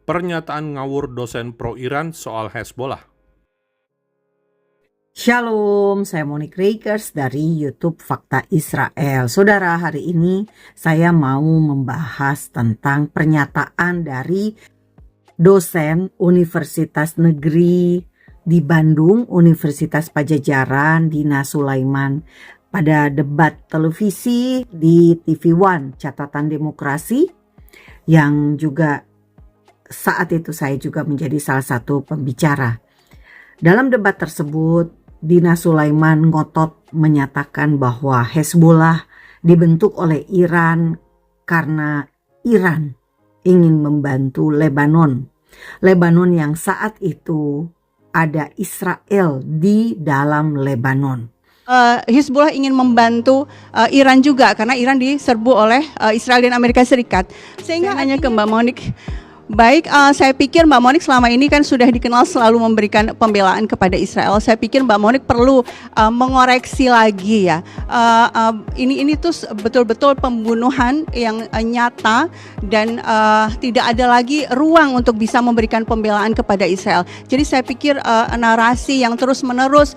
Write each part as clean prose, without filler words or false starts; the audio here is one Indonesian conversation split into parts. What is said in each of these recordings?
pernyataan ngawur dosen pro-Iran soal Hezbollah. Shalom, saya Monique Rakers dari YouTube Fakta Israel. Saudara, hari ini saya mau membahas tentang pernyataan dari dosen Universitas Negeri di Bandung, Universitas Pajajaran, Dina Sulaiman, pada debat televisi di TV One, Catatan Demokrasi, yang juga saat itu saya juga menjadi salah satu pembicara. Dalam debat tersebut, Dina Sulaiman ngotot menyatakan bahwa Hezbollah dibentuk oleh Iran karena Iran ingin membantu Lebanon. Lebanon yang saat itu ada Israel di dalam Lebanon. Hizbullah ingin membantu Iran juga karena Iran diserbu oleh Israel dan Amerika Serikat. Sehingga hanya ke Mbak Monique. Baik, saya pikir Mbak Monique selama ini kan sudah dikenal selalu memberikan pembelaan kepada Israel. Saya pikir Mbak Monique perlu mengoreksi lagi ya. Ini tuh betul-betul pembunuhan yang nyata dan tidak ada lagi ruang untuk bisa memberikan pembelaan kepada Israel. Jadi saya pikir narasi yang terus-menerus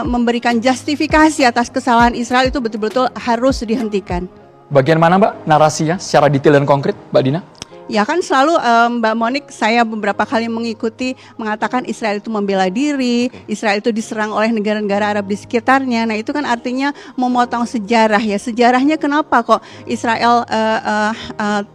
memberikan justifikasi atas kesalahan Israel itu betul-betul harus dihentikan. Bagian mana Mbak narasinya secara detail dan konkret, Mbak Dina? Ya kan selalu Mbak Monique, saya beberapa kali mengikuti mengatakan Israel itu membela diri, Israel itu diserang oleh negara-negara Arab di sekitarnya. Nah itu kan artinya memotong sejarah ya. Sejarahnya kenapa kok Israel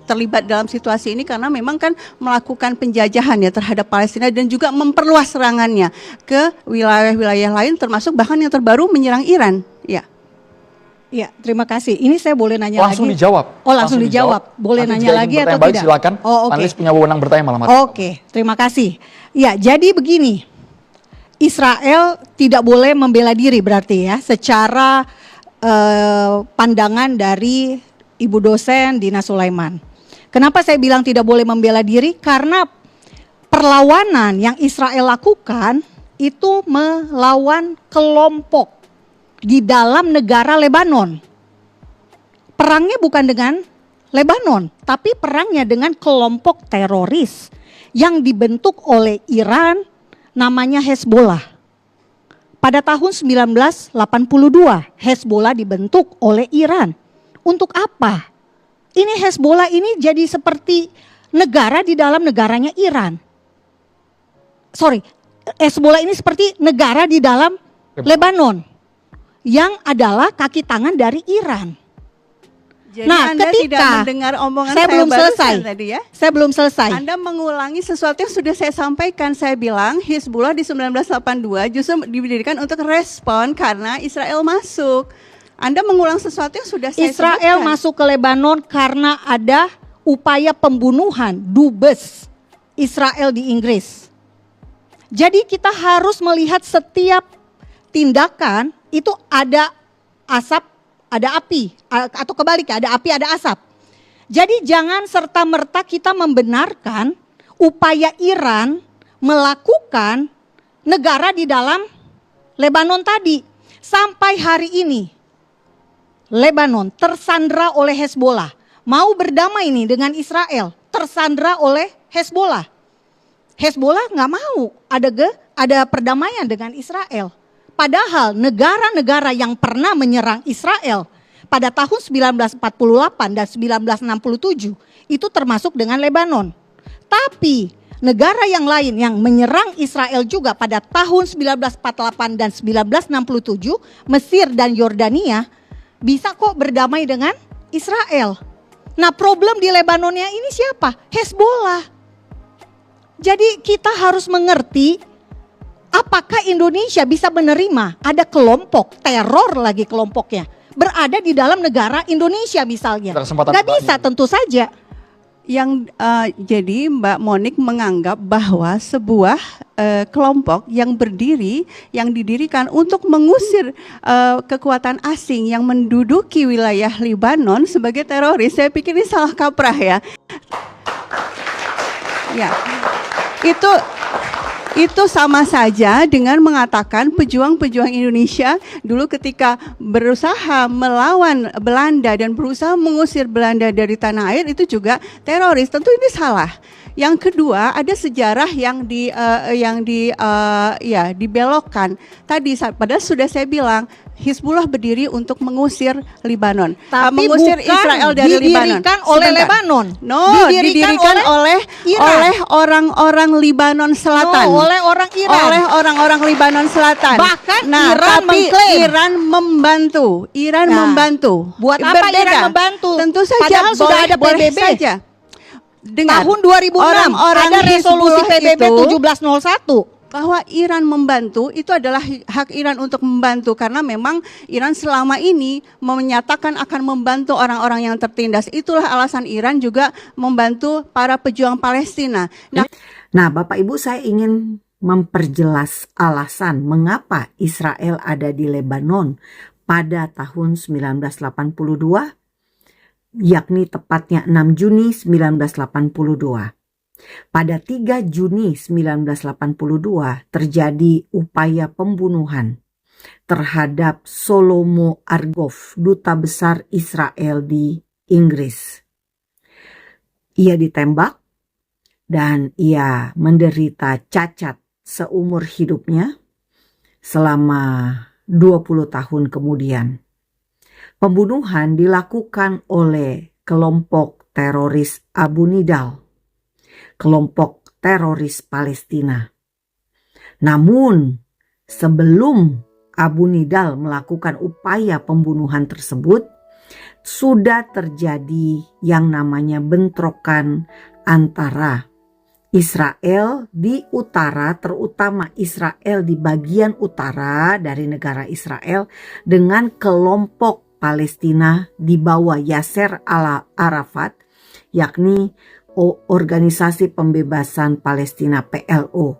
terlibat dalam situasi ini, karena memang kan melakukan penjajahan ya terhadap Palestina dan juga memperluas serangannya ke wilayah-wilayah lain, termasuk bahkan yang terbaru menyerang Iran. Ya. Ya, terima kasih. Ini saya boleh nanya langsung lagi? Dijawab. Oh, langsung dijawab. Boleh Nanti nanya lagi atau tidak? Silakan. Oh, oke. Panelis punya wewenang bertanya malam hari. Oke, terima kasih. Ya, jadi begini. Israel tidak boleh membela diri berarti ya, secara pandangan dari Ibu dosen Dina Sulaiman. Kenapa saya bilang tidak boleh membela diri? Karena perlawanan yang Israel lakukan itu melawan kelompok di dalam negara Lebanon. Perangnya bukan dengan Lebanon, tapi perangnya dengan kelompok teroris yang dibentuk oleh Iran, namanya Hezbollah. Pada tahun 1982, Hezbollah dibentuk oleh Iran. Untuk apa? Ini Hezbollah ini jadi seperti negara di dalam negaranya Iran. Hezbollah ini seperti negara di dalam Lebanon, yang adalah kaki tangan dari Iran. Jadi nah, Anda ketika tidak mendengar omongan saya belum selesai tadi ya. Saya belum selesai. Anda mengulangi sesuatu yang sudah saya sampaikan. Saya bilang Hizbullah di 1982 justru didirikan untuk respon karena Israel masuk. Anda mengulang sesuatu yang sudah saya Israel sebutkan. masuk ke Lebanon karena ada upaya pembunuhan dubes Israel di Inggris. Jadi kita harus melihat setiap tindakan itu ada asap, ada api, atau kebalik, ada api, ada asap. Jadi jangan serta-merta kita membenarkan upaya Iran melakukan negara di dalam Lebanon tadi. Sampai hari ini, Lebanon tersandra oleh Hezbollah. Mau berdamai nih dengan Israel, tersandra oleh Hezbollah. Hezbollah nggak mau ada perdamaian dengan Israel. Padahal negara-negara yang pernah menyerang Israel pada tahun 1948 dan 1967 itu termasuk dengan Lebanon. Tapi negara yang lain yang menyerang Israel juga pada tahun 1948 dan 1967, Mesir dan Yordania, bisa kok berdamai dengan Israel. Nah, problem di Lebanonnya ini siapa? Hezbollah. Jadi kita harus mengerti, apakah Indonesia bisa menerima ada kelompok, teror lagi kelompoknya, berada di dalam negara Indonesia misalnya? Gak bisa, tentu saja. Jadi Mbak Monique menganggap bahwa sebuah kelompok yang berdiri, yang didirikan untuk mengusir kekuatan asing yang menduduki wilayah Lebanon sebagai teroris, saya pikir ini salah kaprah ya. Ya, itu sama saja dengan mengatakan pejuang-pejuang Indonesia dulu ketika berusaha melawan Belanda dan berusaha mengusir Belanda dari tanah air itu juga teroris. Tentu ini salah. Yang kedua, ada sejarah yang dibelokkan. Tadi padahal sudah saya bilang Hizbullah berdiri untuk mengusir Lebanon, Tapi mengusir bukan Israel dari Lebanon. didirikan oleh Sebentar. Lebanon. No, Didirikan oleh Iran. orang-orang Lebanon Selatan. No, oleh orang Iran. Oleh orang-orang Lebanon Selatan. Bahkan nah, Iran tapi mengklaim. Iran membantu. Iran Nah, membantu. buat apa Berbeda. Iran membantu? Tentu saja Padahal sudah ada boleh PBB. saja. Dengar, Tahun 2006 orang-orang ada resolusi Hizbullah PBB itu 1701. bahwa Iran membantu itu adalah hak Iran untuk membantu, karena memang Iran selama ini menyatakan akan membantu orang-orang yang tertindas. Itulah alasan Iran juga membantu para pejuang Palestina. Nah, Bapak Ibu, saya ingin memperjelas alasan mengapa Israel ada di Lebanon pada tahun 1982, yakni tepatnya 6 Juni 1982. Pada 3 Juni 1982 terjadi upaya pembunuhan terhadap Shlomo Argov, duta besar Israel di Inggris. Ia ditembak dan ia menderita cacat seumur hidupnya selama 20 tahun kemudian. Pembunuhan dilakukan oleh kelompok teroris Abu Nidal, kelompok teroris Palestina. Namun, sebelum Abu Nidal melakukan upaya pembunuhan tersebut, sudah terjadi yang namanya bentrokan antara Israel di utara, terutama Israel di bagian utara dari negara Israel, dengan kelompok Palestina di bawah Yasser Arafat, yakni Organisasi Pembebasan Palestina PLO,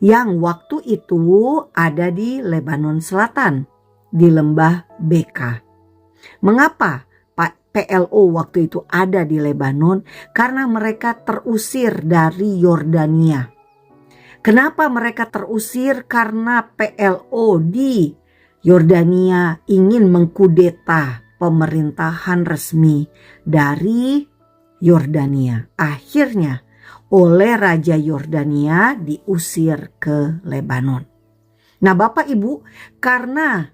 yang waktu itu ada di Lebanon Selatan, di lembah Beka. Mengapa PLO waktu itu ada di Lebanon? Karena mereka terusir dari Yordania. Kenapa mereka terusir? Karena PLO di Yordania ingin mengkudeta pemerintahan resmi dari Yordania. Akhirnya oleh Raja Yordania diusir ke Lebanon. Nah, Bapak Ibu, karena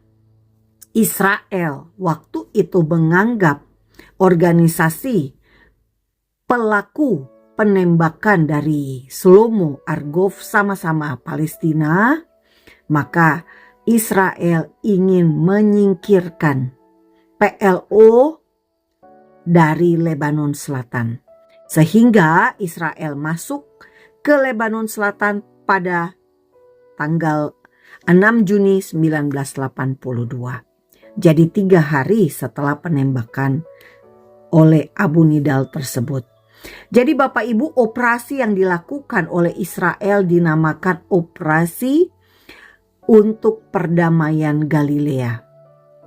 Israel waktu itu menganggap organisasi pelaku penembakan dari Shlomo Argov sama-sama Palestina, maka Israel ingin menyingkirkan PLO dari Lebanon Selatan. Sehingga Israel masuk ke Lebanon Selatan pada tanggal 6 Juni 1982. Jadi 3 hari setelah penembakan oleh Abu Nidal tersebut. Jadi Bapak Ibu, operasi yang dilakukan oleh Israel dinamakan operasi untuk perdamaian Galilea.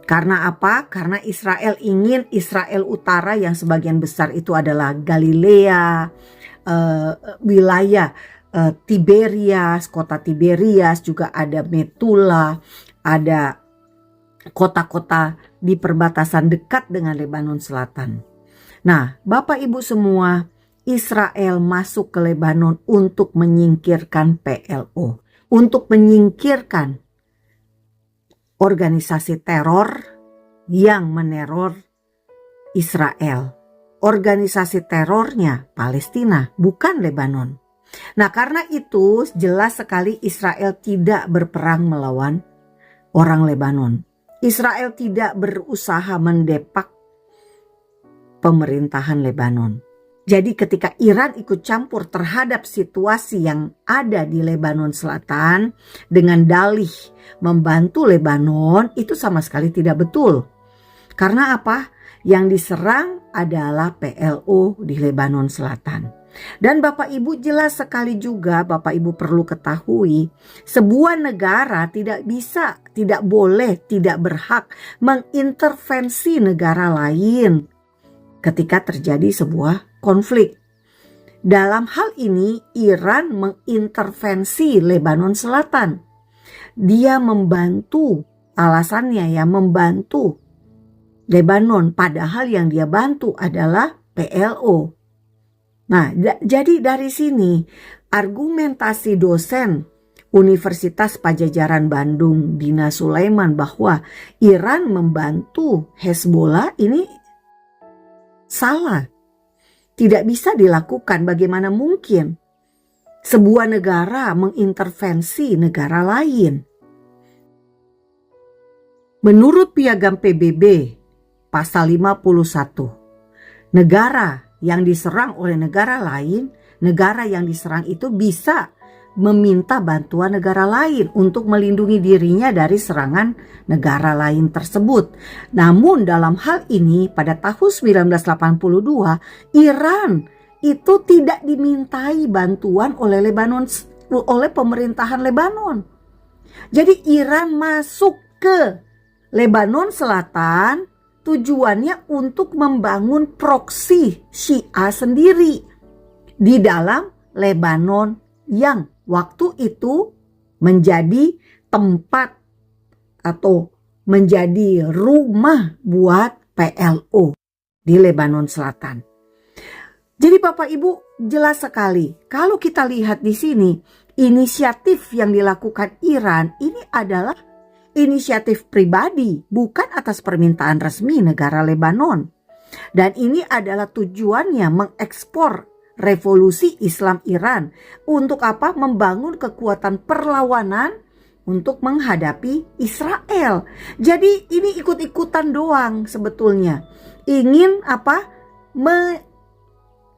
Karena apa? Karena Israel ingin Israel Utara yang sebagian besar itu adalah Galilea, wilayah Tiberias, kota Tiberias, juga ada Metula, ada kota-kota di perbatasan dekat dengan Lebanon Selatan. Nah, Bapak Ibu semua, Israel masuk ke Lebanon untuk menyingkirkan PLO, untuk menyingkirkan organisasi teror yang meneror Israel. Organisasi terornya Palestina, bukan Lebanon. Nah, karena itu jelas sekali Israel tidak berperang melawan orang Lebanon. Israel tidak berusaha mendepak pemerintahan Lebanon. Jadi ketika Iran ikut campur terhadap situasi yang ada di Lebanon Selatan dengan dalih membantu Lebanon, itu sama sekali tidak betul. Karena apa? Yang diserang adalah PLO di Lebanon Selatan. Dan Bapak Ibu jelas sekali juga, Bapak Ibu perlu ketahui, sebuah negara tidak bisa, tidak boleh, tidak berhak mengintervensi negara lain ketika terjadi sebuah konflik. Dalam hal ini Iran mengintervensi Lebanon Selatan. Dia membantu, alasannya ya membantu Lebanon, padahal yang dia bantu adalah PLO. Nah, jadi dari sini argumentasi dosen Universitas Pajajaran Bandung, Dina Sulaiman, bahwa Iran membantu Hezbollah ini salah. Tidak bisa dilakukan. Bagaimana mungkin sebuah negara mengintervensi negara lain? Menurut Piagam PBB pasal 51, negara yang diserang oleh negara lain, negara yang diserang itu bisa meminta bantuan negara lain untuk melindungi dirinya dari serangan negara lain tersebut. Namun dalam hal ini pada tahun 1982 Iran itu tidak dimintai bantuan oleh pemerintahan Lebanon. Jadi Iran masuk ke Lebanon Selatan tujuannya untuk membangun proksi Syiah sendiri di dalam Lebanon yang waktu itu menjadi tempat atau menjadi rumah buat PLO di Lebanon Selatan. Jadi Bapak Ibu, jelas sekali kalau kita lihat di sini inisiatif yang dilakukan Iran ini adalah inisiatif pribadi, bukan atas permintaan resmi negara Lebanon. Dan ini adalah tujuannya mengekspor revolusi Islam Iran. Untuk apa? Membangun kekuatan perlawanan untuk menghadapi Israel. Jadi ini ikut-ikutan doang sebetulnya. Ingin apa?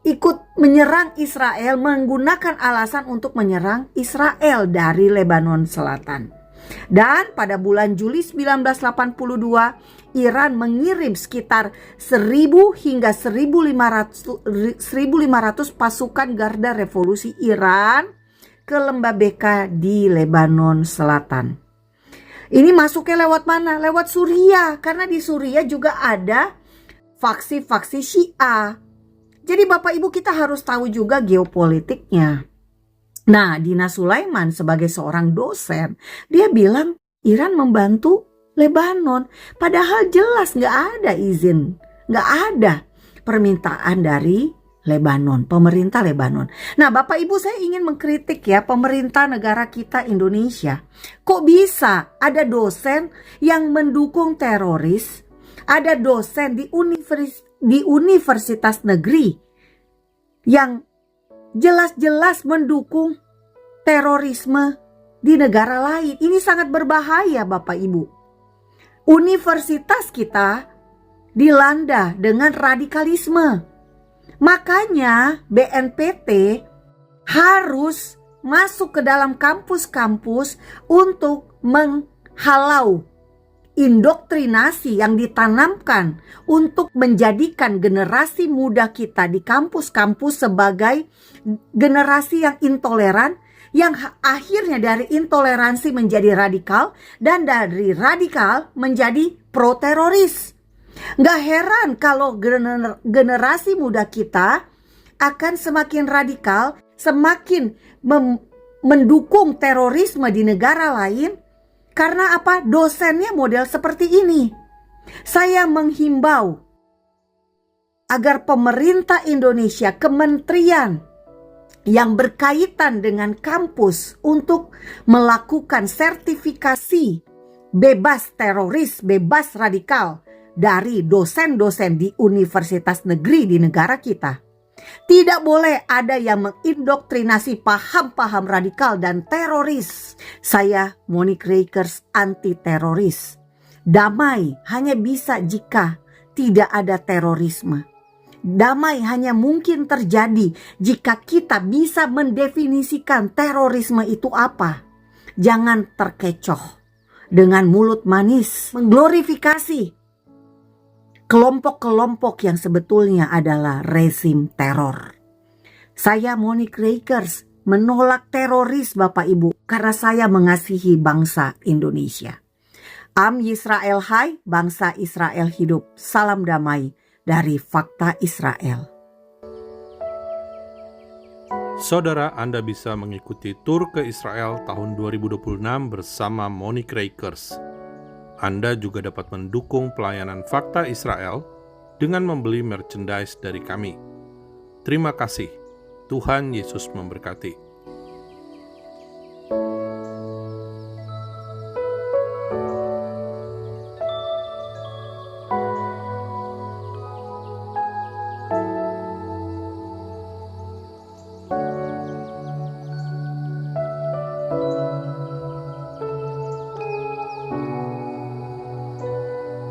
Ikut menyerang Israel, menggunakan alasan untuk menyerang Israel dari Lebanon Selatan. Dan pada bulan Juli 1982 Iran mengirim sekitar 1.000 hingga 1.500 pasukan Garda Revolusi Iran ke Lembah Beka di Lebanon Selatan. Ini masuknya lewat mana? Lewat Suriah, karena di Suriah juga ada faksi-faksi Syiah. Jadi Bapak Ibu, kita harus tahu juga geopolitiknya. Nah, Dina Sulaiman sebagai seorang dosen, dia bilang Iran membantu Lebanon. Padahal jelas gak ada izin, gak ada permintaan dari Lebanon, pemerintah Lebanon. Nah Bapak Ibu, saya ingin mengkritik ya pemerintah negara kita Indonesia. Kok bisa ada dosen yang mendukung teroris, ada dosen di universitas negeri yang jelas-jelas mendukung terorisme di negara lain. Ini sangat berbahaya Bapak Ibu. Universitas kita dilanda dengan radikalisme. Makanya BNPT harus masuk ke dalam kampus-kampus untuk menghalau indoktrinasi yang ditanamkan untuk menjadikan generasi muda kita di kampus-kampus sebagai generasi yang intoleran, yang akhirnya dari intoleransi menjadi radikal dan dari radikal menjadi pro-teroris. Gak heran kalau generasi muda kita akan semakin radikal, semakin mendukung terorisme di negara lain. Karena apa? Dosennya model seperti ini. Saya menghimbau agar pemerintah Indonesia, kementerian yang berkaitan dengan kampus untuk melakukan sertifikasi bebas teroris, bebas radikal dari dosen-dosen di universitas negeri di negara kita. Tidak boleh ada yang mengindoktrinasi paham-paham radikal dan teroris. Saya Monique Rakers, anti teroris. Damai hanya bisa jika tidak ada terorisme. Damai hanya mungkin terjadi jika kita bisa mendefinisikan terorisme itu apa. Jangan terkecoh dengan mulut manis mengglorifikasi kelompok-kelompok yang sebetulnya adalah rezim teror. Saya Monique Rakers menolak teroris Bapak Ibu karena saya mengasihi bangsa Indonesia. Am Yisrael Hai, bangsa Israel hidup. Salam damai dari Fakta Israel. Saudara, Anda bisa mengikuti tur ke Israel tahun 2026 bersama Monique Rakers. Anda juga dapat mendukung pelayanan Fakta Israel dengan membeli merchandise dari kami. Terima kasih. Tuhan Yesus memberkati.